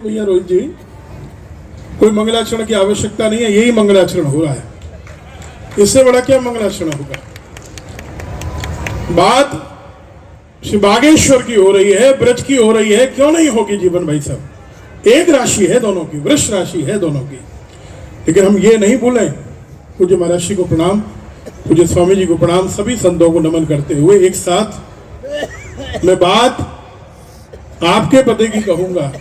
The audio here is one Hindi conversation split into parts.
भैया रोहित जी, कोई मंगलाचरण की आवश्यकता नहीं है, यही मंगलाचरण हो रहा है। इससे बड़ा क्या मंगलाचरण होगा? बात श्री बागेश्वर की हो रही है, ब्रज की हो रही है, क्यों नहीं होगी जीवन भाई साहब? एक राशि है दोनों की, वृष राशि है दोनों की। लेकिन हम ये नहीं भूलें, पूज्य महाराज जी को प्रणाम, पूज्य स्वामी जी को प्रणाम, सभी संतों को नमन करते हुए एक साथ मैं बात आपके पते की कहूंगा।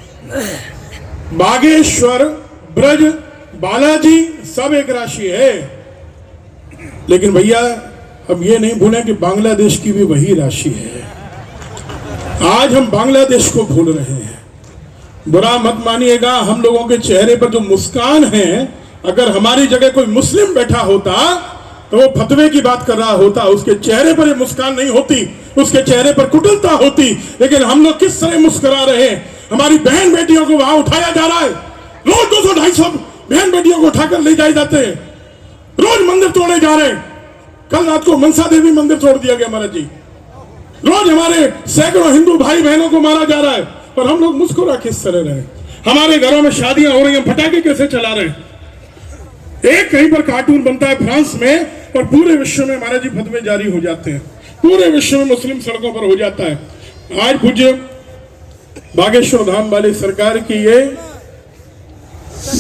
बागेश्वर, ब्रज, बालाजी सब एक राशि है, लेकिन भैया हम ये नहीं भूलें कि बांग्लादेश की भी वही राशि है। आज हम बांग्लादेश को भूल रहे हैं। बुरा मत मानिएगा, हम लोगों के चेहरे पर जो मुस्कान है, अगर हमारी जगह कोई मुस्लिम बैठा होता तो वो फतवे की बात कर रहा होता, उसके चेहरे पर ये मुस्कान नहीं होती, उसके चेहरे पर कुटिलता होती। लेकिन हम लोग किस तरह मुस्कुरा रहे हैं। हमारी बहन बेटियों को वहां उठाया जा रहा है, रोज 200-250 बहन बेटियों को उठाकर ले जाए जाते हैं, रोज मंदिर तोड़े जा रहे हैं। कल रात को मनसा देवी मंदिर तोड़ दिया गया महाराज जी। रोज हमारे सैकड़ों हिंदू भाई बहनों को मारा जा रहा है, और हम लोग मुस्कुरा किस तरह रहे। हमारे घरों में शादियां हो रही हैं, पटाखे कैसे चला रहे हैं। एक कहीं पर कार्टून बनता है फ्रांस में, और पूरे विश्व में महाराज जी फतवे जारी हो जाते हैं, पूरे विश्व में मुस्लिम सड़कों पर हो जाता है। आज पूज्य बागेश्वर धाम वाली सरकार की ये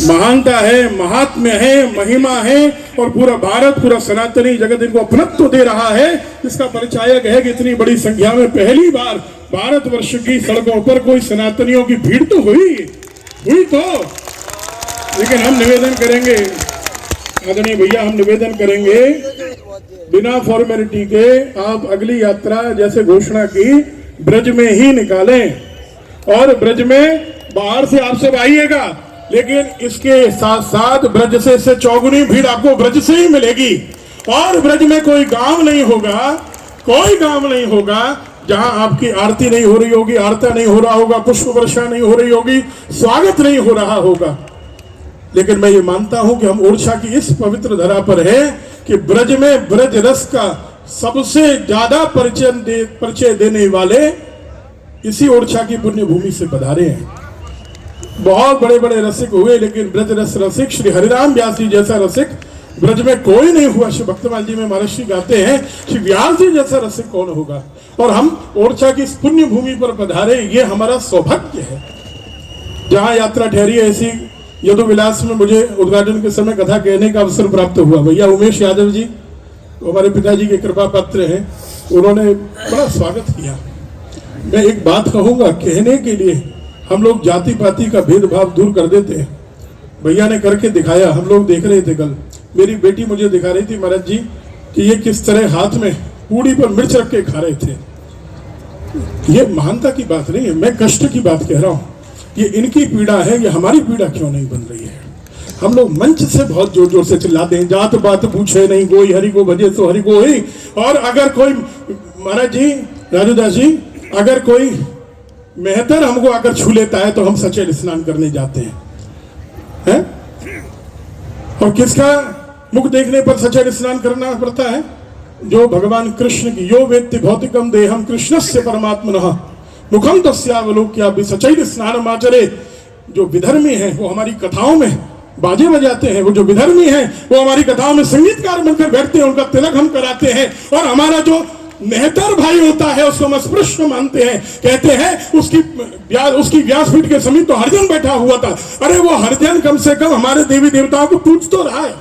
महानता है, महात्म्य है, महिमा है, और पूरा भारत, पूरा सनातनी जगत इनको अपनत्व दे रहा है। इसका परिचायक है कि इतनी बड़ी संख्या में पहली बार भारतवर्ष की सड़कों पर कोई सनातनियों की भीड़ तो हुई तो। लेकिन हम निवेदन करेंगे आदरणीय भैया, हम निवेदन करेंगे बिना फॉर्मेलिटी के आप अगली यात्रा जैसे घोषणा की ब्रज में ही निकालें, और ब्रज में बाहर से आप सब आइएगा, लेकिन इसके साथ साथ ब्रज से इससे चौगुनी भीड़ आपको ब्रज से ही मिलेगी। और ब्रज में कोई गांव नहीं होगा, कोई गांव नहीं होगा जहां आपकी आरती नहीं हो रही होगी, आरता नहीं हो रहा होगा, पुष्प वर्षा नहीं हो रही होगी, स्वागत नहीं हो रहा होगा। लेकिन मैं ये मानता हूं कि हम ओरछा की इस पवित्र धरा पर है कि ब्रज में ब्रज रस का सबसे ज्यादा परिचय देने वाले इसी ओरछा की पुण्य भूमि से पधारे हैं। बहुत बड़े बड़े रसिक हुए, लेकिन ब्रज रस रसिक श्री हरिराम व्यास जी जैसा रसिक ब्रज में कोई नहीं हुआ। श्री भक्तमाल जी में महर्षि गाते हैं, श्री व्यास जी जैसा रसिक कौन होगा। और हम ओरछा की इस पुण्य भूमि पर पधारे, ये हमारा सौभाग्य है। जहां यात्रा ठहरी है, ऐसी यदु विलास में मुझे उद्घाटन के समय कथा कहने का अवसर प्राप्त हुआ। भैया उमेश यादव जी हमारे पिताजी के कृपा पात्र हैं, उन्होंने बड़ा स्वागत किया। मैं एक बात कहूंगा कहने के लिए, हम लोग जाति पाति का भेदभाव दूर कर देते हैं। भैया ने करके दिखाया, हम लोग देख रहे थे कल। मेरी बेटी मुझे दिखा रही थी महाराज जी कि ये किस तरह हाथ में पूड़ी पर मिर्च रख के खा रहे थे। ये महानता की बात नहीं है, मैं कष्ट की बात कह रहा हूं। ये इनकी पीड़ा है, ये हमारी पीड़ा क्यों नहीं बन रही है। हम लोग मंच से बहुत जोर जोर से चिल्लाते हैं, जात बात पूछे नहीं कोई, हरि को भजे तो हरि को ही। और अगर कोई महाराज जी, राजू दास जी, अगर कोई मेहतर हमको आकर छू लेता है तो हम सचेत स्नान करने जाते हैं। और किसका मुख देखने पर सचेत स्नान करना पड़ता है? जो भगवान कृष्ण की, यो वेत्ति भौतिकम देहम कृष्णस्य परमात्मनः मुखम तस्यावलोक्य सचैल स्नान आचरे। जो विधर्मी है वो हमारी कथाओं में बाजे बजाते हैं, वो जो विधर्मी है वो हमारी कथाओं में संगीतकार बनकर बैठते हैं, उनका तिलक हम कराते हैं। और हमारा जो मेहतर भाई होता है उसको हम स्पृश्य मानते हैं, कहते हैं उसकी व्यासपीठ के समीप तो हरिजन बैठा हुआ था। अरे वो हरिजन कम से कम हमारे देवी देवताओं को पूछ तो रहा है।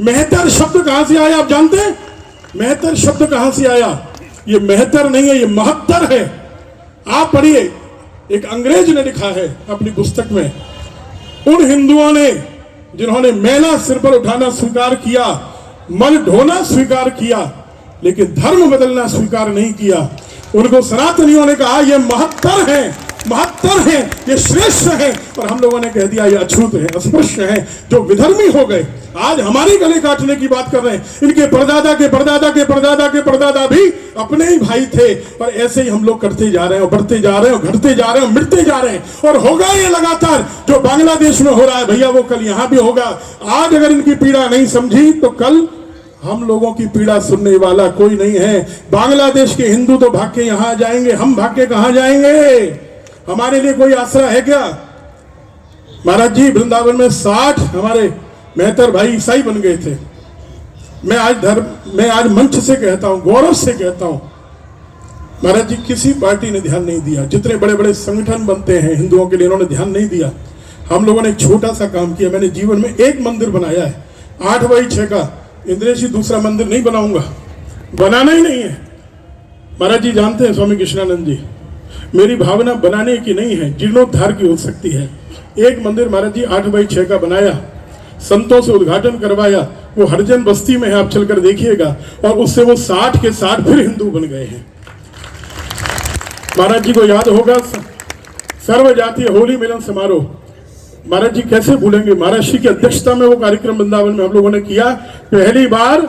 मेहतर शब्द कहां से आया आप जानते हैं? मेहतर शब्द कहां से आया? ये मेहतर नहीं है, ये महत्तर है। आप पढ़िए, एक अंग्रेज ने लिखा है अपनी पुस्तक में, उन हिंदुओं ने जिन्होंने मैला सिर पर उठाना स्वीकार किया, मल ढोना स्वीकार किया, लेकिन धर्म बदलना स्वीकार नहीं किया, उनको सनातनियों ने कहा ये महत्तर है, महत्तर है, ये श्रेष्ठ है। और हम लोगों ने कह दिया ये अछूत है, अस्पृश्य है, जो विधर्मी हो गए। आज हमारी गले काटने की बात कर रहे हैं। इनके परदादा के परदादा के परदादा के परदादा भी अपने ही भाई थे। और ऐसे ही हम लोग करते जा रहे हैं, बढ़ते जा रहे हैं, घटते जा रहे हैं, मिटते जा रहे हैं। और होगा ये लगातार। जो बांग्लादेश में हो रहा है भैया, वो कल यहां भी होगा। आज अगर इनकी पीड़ा नहीं समझी तो कल हम लोगों की पीड़ा सुनने वाला कोई नहीं है। बांग्लादेश के हिंदू तो भाग के यहां जाएंगे, हम भाग के कहां जाएंगे? हमारे लिए कोई आसरा है क्या? महाराज जी वृंदावन में 60 हमारे मेहतर भाई ईसाई बन गए थे। मैं आज मंच से कहता हूं, गौरव से कहता हूं, महाराज जी किसी पार्टी ने ध्यान नहीं दिया। जितने बड़े बड़े संगठन बनते हैं हिंदुओं के लिए, इन्होंने ध्यान नहीं दिया। हम लोगों ने एक छोटा सा काम किया। मैंने जीवन में एक मंदिर बनाया है 8x6 का। इंद्रेश जी दूसरा मंदिर नहीं बनाऊंगा, बनाना ही नहीं है। महाराज जी जानते हैं स्वामी कृष्णानंद जी, मेरी भावना बनाने की नहीं है, जीर्णोद्धार की हो सकती है। एक मंदिर महाराज जी 8x6 का बनाया, संतों से उद्घाटन करवाया, वो हरिजन बस्ती में है, आप चलकर देखिएगा। और उससे वो 60 के 60 फिर हिंदू बन गए हैं। महाराज जी को याद होगा सर्व जातीय होली मिलन समारोह, महाराज जी कैसे भूलेंगे। महाराज जी की अध्यक्षता में वो कार्यक्रम वृंदावन में हम लोगों ने किया। पहली बार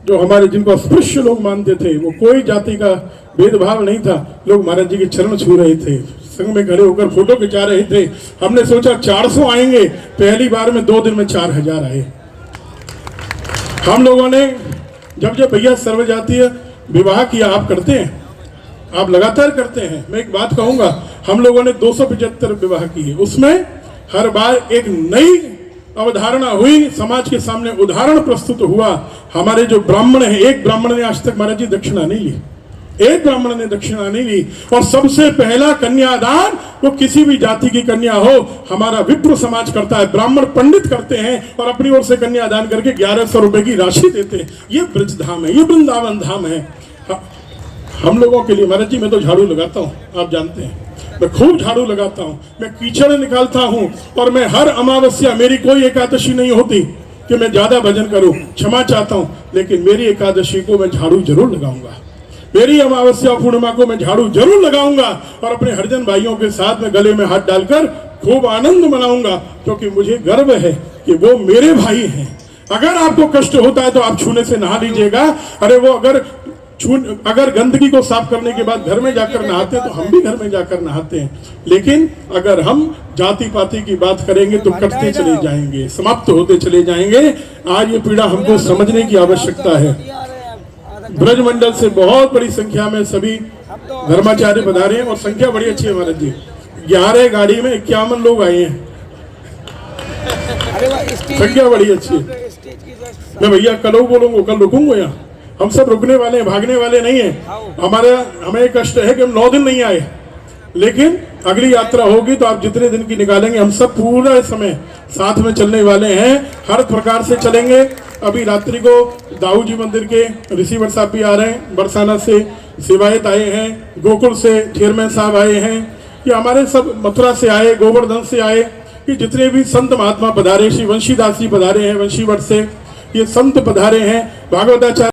जो हमारे जिनको अस्पृश्य लोग मानते थे, वो कोई जाति का भेदभाव नहीं था, लोग महाराज जी के चरण छू रहे थे, संग में खड़े होकर फोटो खिंचा रहे थे। हमने सोचा 400 आएंगे, पहली बार में 2 दिन में 4000 आए। हम लोगों ने जब भैया सर्वजातीय विवाह किया, आप करते हैं, आप लगातार करते हैं। मैं एक बात कहूंगा, हम लोगों ने 275 विवाह किए, उसमें हर बार एक नई अवधारणा हुई, समाज के सामने उदाहरण प्रस्तुत हुआ। हमारे जो ब्राह्मण है, एक ब्राह्मण ने आज तक महाराज जी दक्षिणा नहीं ली, एक ब्राह्मण ने दक्षिणा नहीं ली। और सबसे पहला कन्यादान, वो किसी भी जाति की कन्या हो, हमारा विप्र समाज करता है, ब्राह्मण पंडित करते हैं और अपनी ओर से कन्यादान करके 1100 रुपए की राशि देते हैं। ये ब्रज धाम है, ये वृंदावन धाम है हम लोगों के लिए। महाराज जी मैं तो झाड़ू लगाता हूँ, आप जानते हैं, मैं खूब झाड़ू लगाता हूँ, मैं कीचड़ निकालता हूँ। और मैं हर अमावस्या, मेरी कोई एकादशी नहीं होती कि मैं ज्यादा भजन करूं, क्षमा चाहता हूं, लेकिन मेरी एकादशी को मैं झाड़ू जरूर लगाऊंगा, मेरी अमावस्या पूर्णिमा को मैं झाड़ू जरूर लगाऊंगा। और अपने हरिजन भाइयों के साथ में गले में हाथ डालकर खूब आनंद मनाऊंगा, क्योंकि मुझे गर्व है कि वो मेरे भाई हैं। अगर आपको कष्ट होता है तो आप छूने से नहा लीजिएगा। अरे वो अगर गंदगी को साफ करने के बाद घर में जाकर नहाते हैं तो हम भी घर में जाकर नहाते हैं। लेकिन अगर हम जाति पाति की बात करेंगे तो कटते चले जाएंगे, समाप्त होते चले जाएंगे। आज ये पीड़ा हमको समझने की आवश्यकता है। ब्रजमंडल से बहुत बड़ी संख्या में सभी धर्माचार्य पधारे हैं और संख्या बड़ी अच्छी है महाराज जी। 11 गाड़ी में 51 लोग आए हैं, संख्या बड़ी अच्छी है। मैं भैया कल बोलूंगा, कल रुकूंगा यहाँ। हम सब रुकने वाले हैं, भागने वाले नहीं हैं। हमें कष्ट है कि हम 9 दिन नहीं आए, लेकिन अगली यात्रा होगी तो आप जितने दिन की निकालेंगे, हम सब पूरा समय साथ में चलने वाले हैं, हर प्रकार से चलेंगे। अभी रात्रि को दाऊ जी मंदिर के रिसीवर साहब भी आ रहे हैं, बरसाना से सेवायत आए हैं, गोकुल से चेयरमैन साहब आए हैं, ये हमारे सब मथुरा से आए, गोवर्धन से आए, कि जितने भी संत महात्मा पधारे, श्री वंशीदास जी पधारे हैं वंशीवट से, ये संत पधारे हैं, भागवताचार्य